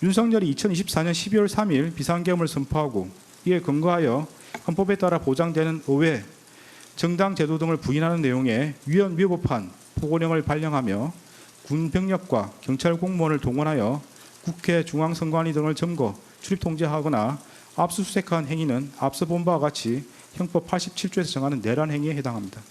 윤석열이 2024년 12월 3일 비상계엄을 선포하고 이에 근거하여 헌법에 따라 보장되는 의회, 정당 제도 등을 부인하는 내용의 위헌위법한 포고령을 발령하며 군 병력과 경찰 공무원을 동원하여 국회 중앙선관위 등을 점거, 출입 통제하거나 압수수색한 행위는 앞서 본 바와 같이 형법 87조에서 정하는 내란 행위에 해당합니다.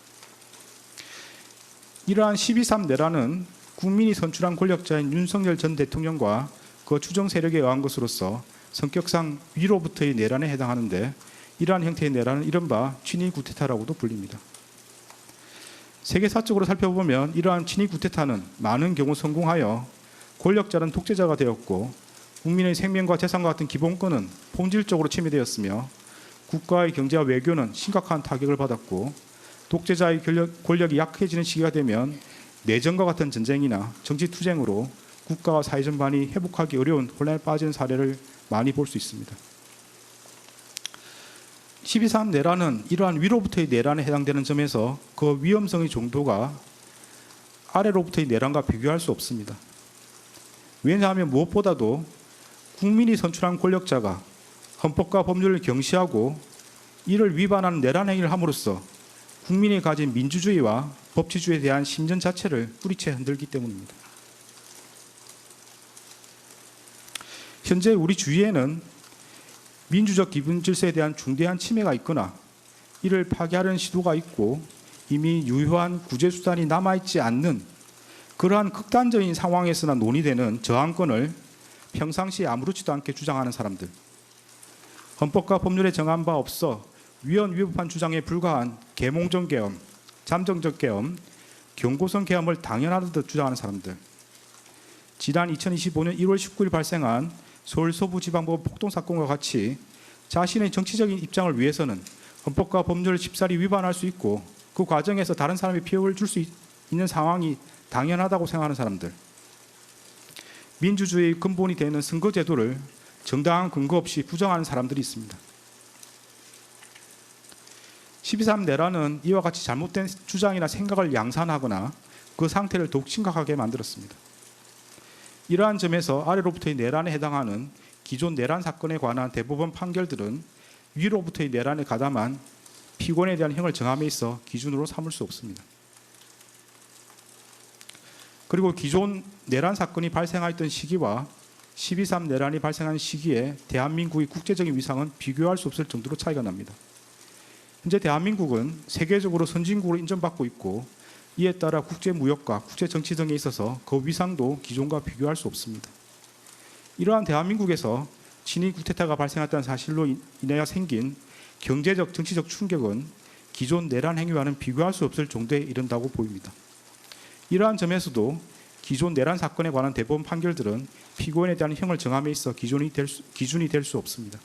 이러한 12.3 내란은 국민이 선출한 권력자인 윤석열 전 대통령과 그 추정 세력에 의한 것으로서 성격상 위로부터의 내란에 해당하는데 이러한 형태의 내란은 이른바 친위 구테타라고도 불립니다. 세계사적으로 살펴보면 이러한 친위 구테타는 많은 경우 성공하여 권력자는 독재자가 되었고 국민의 생명과 재산과 같은 기본권은 본질적으로 침해되었으며 국가의 경제와 외교는 심각한 타격을 받았고 독재자의 권력이 약해지는 시기가 되면 내전과 같은 전쟁이나 정치투쟁으로 국가와 사회 전반이 회복하기 어려운 혼란에 빠지는 사례를 많이 볼 수 있습니다. 12.3 내란은 이러한 위로부터의 내란에 해당되는 점에서 그 위험성의 정도가 아래로부터의 내란과 비교할 수 없습니다. 왜냐하면 무엇보다도 국민이 선출한 권력자가 헌법과 법률을 경시하고 이를 위반하는 내란 행위를 함으로써 국민이 가진 민주주의와 법치주의에 대한 신전 자체를 뿌리채 흔들기 때문입니다. 현재 우리 주위에는 민주적 기본 질서에 대한 중대한 침해가 있거나 이를 파괴하려는 시도가 있고 이미 유효한 구제 수단이 남아있지 않는 그러한 극단적인 상황에서나 논의되는 저항권을 평상시에 아무렇지도 않게 주장하는 사람들, 헌법과 법률에 정한 바 없어 위헌위법한 주장에 불과한 계몽적 계엄, 잠정적 계엄, 경고성 계엄을 당연하듯 주장하는 사람들, 지난 2025년 1월 19일 발생한 서울 서부지방법원 폭동사건과 같이 자신의 정치적인 입장을 위해서는 헌법과 법률을 쉽사리 위반할 수 있고 그 과정에서 다른 사람이 피해를 줄 수 있는 상황이 당연하다고 생각하는 사람들, 민주주의의 근본이 되는 선거제도를 정당한 근거 없이 부정하는 사람들이 있습니다. 12.3 내란은 이와 같이 잘못된 주장이나 생각을 양산하거나 그 상태를 더욱 심각하게 만들었습니다. 이러한 점에서 아래로부터의 내란에 해당하는 기존 내란 사건에 관한 대법원 판결들은 위로부터의 내란에 가담한 피고인에 대한 형을 정함에 있어 기준으로 삼을 수 없습니다. 그리고 기존 내란 사건이 발생하였던 시기와 12.3 내란이 발생한 시기에 대한민국의 국제적인 위상은 비교할 수 없을 정도로 차이가 납니다. 현재 대한민국은 세계적으로 선진국으로 인정받고 있고 이에 따라 국제무역과 국제정치 등에 있어서 그 위상도 기존과 비교할 수 없습니다. 이러한 대한민국에서 친위 구테타가 발생했다는 사실로 인하여 생긴 경제적, 정치적 충격은 기존 내란 행위와는 비교할 수 없을 정도에 이른다고 보입니다. 이러한 점에서도 기존 내란 사건에 관한 대법원 판결들은 피고인에 대한 형을 정함에 있어 기준이 될 수 없습니다.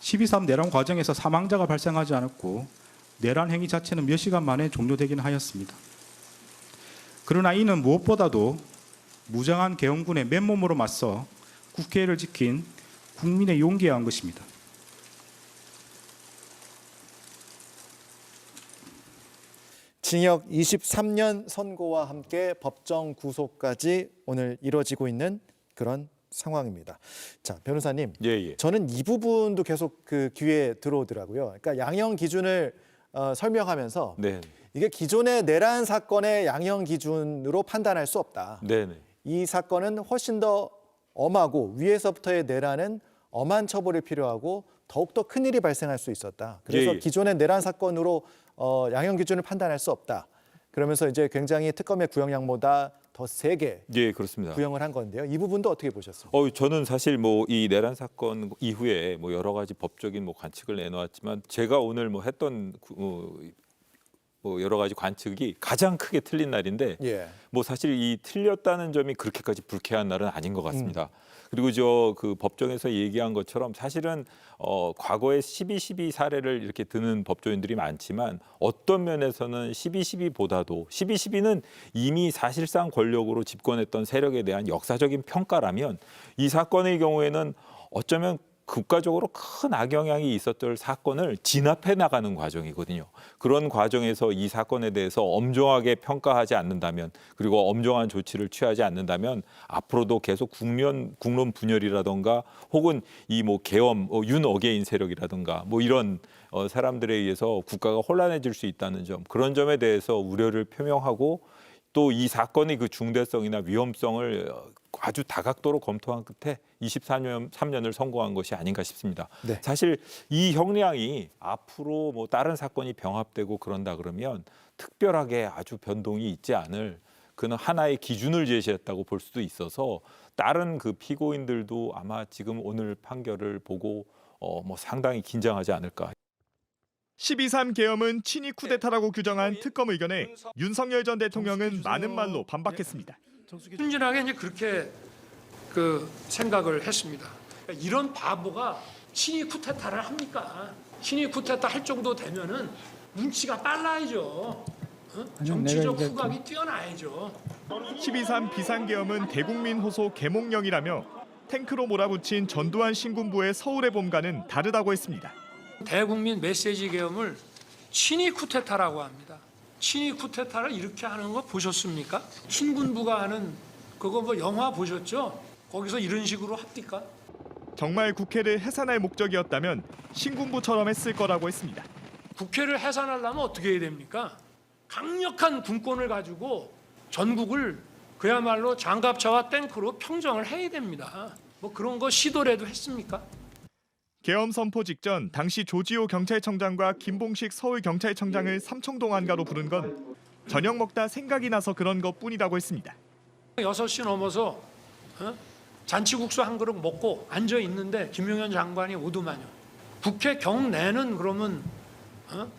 12.3 내란 과정에서 사망자가 발생하지 않았고 내란 행위 자체는 몇 시간 만에 종료되긴 하였습니다. 그러나 이는 무엇보다도 무장한 계엄군의 맨몸으로 맞서 국회를 지킨 국민의 용기에 의한 것입니다. 징역 23년 선고와 함께 법정 구속까지 오늘 이뤄지고 있는 그런 상황입니다. 자, 변호사님, 저는 이 부분도 계속 그 귀에 들어오더라고요. 그러니까 양형 기준을 설명하면서 이게 기존의 내란 사건의 양형 기준으로 판단할 수 없다. 이 사건은 훨씬 더 엄하고 위에서부터의 내란은 엄한 처벌이 필요하고 더욱더 큰일이 발생할 수 있었다. 그래서 기존의 내란 사건으로 양형 기준을 판단할 수 없다. 그러면서 이제 굉장히 특검의 구형량보다 더 세게 그렇습니다. 구형을 한 건데요. 이 부분도 어떻게 보셨습니까? 저는 사실 이 내란 사건 이후에 여러 가지 법적인 관측을 내놓았지만 제가 오늘 했던 여러 가지 관측이 가장 크게 틀린 날인데 사실 이 틀렸다는 점이 그렇게까지 불쾌한 날은 아닌 것 같습니다. 그리고 그 법정에서 얘기한 것처럼 사실은 과거에 12.12 사례를 이렇게 드는 법조인들이 많지만 어떤 면에서는 12.12보다도 12.12는 이미 사실상 권력으로 집권했던 세력에 대한 역사적인 평가라면 이 사건의 경우에는 어쩌면 국가적으로 큰 악영향이 있었던 사건을 진압해 나가는 과정이거든요. 그런 과정에서 이 사건에 대해서 엄정하게 평가하지 않는다면, 그리고 엄정한 조치를 취하지 않는다면 앞으로도 계속 국론 분열이라던가 혹은 이 뭐 계엄, 윤 어게인 세력이라던가 뭐 이런 사람들에 의해서 국가가 혼란해질 수 있다는 점, 그런 점에 대해서 우려를 표명하고 또 이 사건의 그 중대성이나 위험성을 아주 다각도로 검토한 끝에 23년을 선고한 것이 아닌가 싶습니다. 네. 사실 이 형량이 앞으로 뭐 다른 사건이 병합되고 그런다 그러면 특별하게 아주 변동이 있지 않을 그는 하나의 기준을 제시했다고 볼 수도 있어서 다른 그 피고인들도 아마 지금 오늘 판결을 보고 뭐 상당히 긴장하지 않을까. 12.3 계엄은 친위 쿠데타라고 규정한 특검 의견에 윤석열 전 대통령은 많은 말로 반박했습니다. 순진하게 이제 그렇게 그 생각을 했습니다. 그러니까 이런 바보가 친위 쿠데타를 합니까? 친위 쿠데타 할 정도 되면은 눈치가 빨라야죠. 정치적 후각이 뛰어나야죠. 12.3 비상계엄은 대국민 호소 계몽령이라며 탱크로 몰아붙인 전두환 신군부의 서울의 봄과는 다르다고 했습니다. 대국민 메시지 계엄을 친위 쿠데타라고 합니다. 친위 쿠데타를 이렇게 하는 거 보셨습니까? 신군부가 하는 그거 뭐 영화 보셨죠? 거기서 이런 식으로 합니까? 정말 국회를 해산할 목적이었다면 신군부처럼 했을 거라고 했습니다. 국회를 해산하려면 어떻게 해야 됩니까? 강력한 군권을 가지고 전국을 그야말로 장갑차와 탱크로 평정을 해야 됩니다. 뭐 그런 거 시도라도 했습니까? 계엄 선포 직전 당시 조지호 경찰청장과 김봉식 서울경찰청장을 삼청동 안가로 부른 건 저녁 먹다 생각이 나서 그런 것뿐이라고 했습니다. 6시 넘어서 잔치국수 한 그릇 먹고 앉아 있는데 김용현 장관이 오더만요. 국회 경내는 그러면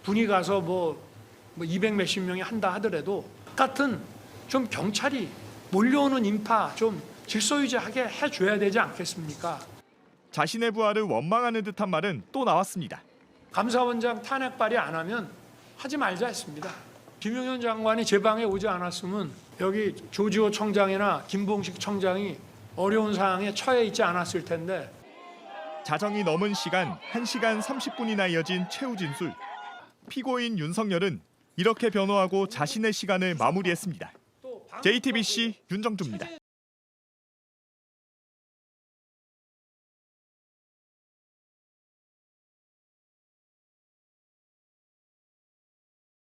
분이 가서 뭐 200 몇십 명이 한다 하더라도 같은 좀 경찰이 몰려오는 인파 좀 질서 유지하게 해줘야 되지 않겠습니까? 자신의 부하를 원망하는 듯한 말은 또 나왔습니다. 감사원장 탄핵 발의 안 하면 하지 말자 했습니다. 김용현 장관이 제 방에 오지 않았으면 여기 조지호 청장이나 김봉식 청장이 어려운 상황에 처해 있지 않았을 텐데. 자정이 넘은 시간 1시간 30분이나 이어진 최후 진술. 피고인 윤석열은 이렇게 변호하고 자신의 시간을 마무리했습니다. JTBC 윤정주입니다.